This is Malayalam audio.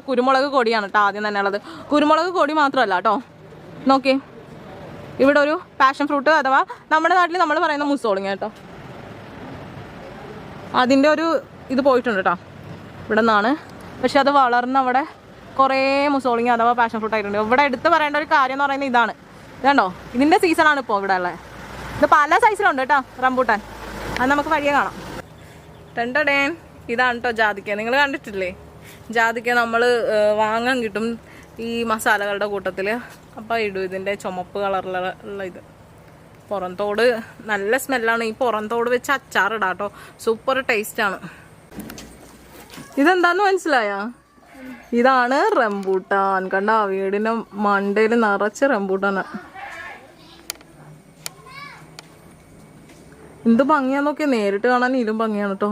കുരുമുളക് കൊടിയാണ് കേട്ടോ ആദ്യം തന്നെ ഉള്ളത്. കുരുമുളക് കൊടി മാത്രമല്ല കേട്ടോ, നോക്കി ഇവിടെ ഒരു പാഷൻ ഫ്രൂട്ട് അഥവാ നമ്മുടെ നാട്ടിൽ നമ്മൾ പറയുന്ന മുസോളിങ്ങ കേട്ടോ, അതിൻ്റെ ഒരു ഇത് പോയിട്ടുണ്ട് കേട്ടോ ഇവിടെ നിന്നാണ്. പക്ഷെ അത് വളർന്ന് അവിടെ കുറേ മുസോളിങ്ങ അഥവാ പാഷൻ ഫ്രൂട്ട് ആയിട്ടുണ്ട്. ഇവിടെ എടുത്ത് പറയേണ്ട ഒരു കാര്യം എന്ന് പറയുന്നത് ഇതാണ്, ഇതുണ്ടോ, ഇതിൻ്റെ സീസണാണ് ഇപ്പോൾ ഇവിടെ ഉള്ളത്. ഇത് പല സൈസിലുണ്ട് കേട്ടോ റംബൂട്ടാൻ, അത് നമുക്ക് വഴിയെ കാണാം. രണ്ടടേൻ ഇതാണ് കേട്ടോ ജാതിക്ക. നിങ്ങൾ കണ്ടിട്ടില്ലേ ജാതിക്ക? നമ്മൾ വാങ്ങാൻ കിട്ടും ഈ മസാലകളുടെ കൂട്ടത്തിൽ. അപ്പോൾ ഇടും ഇതിൻ്റെ ചുമപ്പ് കളറിലുള്ള ഇത്. പുറന്തോട് നല്ല സ്മെല്ലാണ്. ഈ പുറന്തോട് വെച്ച് അച്ചാറിടാം കേട്ടോ, സൂപ്പർ ടേസ്റ്റാണ്. ഇതെന്താന്ന് മനസ്സിലായോ? ഇതാണ് റംബൂട്ടാൻ. കണ്ട വീടിൻ്റെ മണ്ടയിൽ നിറച്ച് റംബൂട്ടാനാണ്. എന്ത് ഭംഗിയാന്ന് നോക്കിയാൽ, നേരിട്ട് കാണാൻ ഇതിലും ഭംഗിയാണ് കേട്ടോ.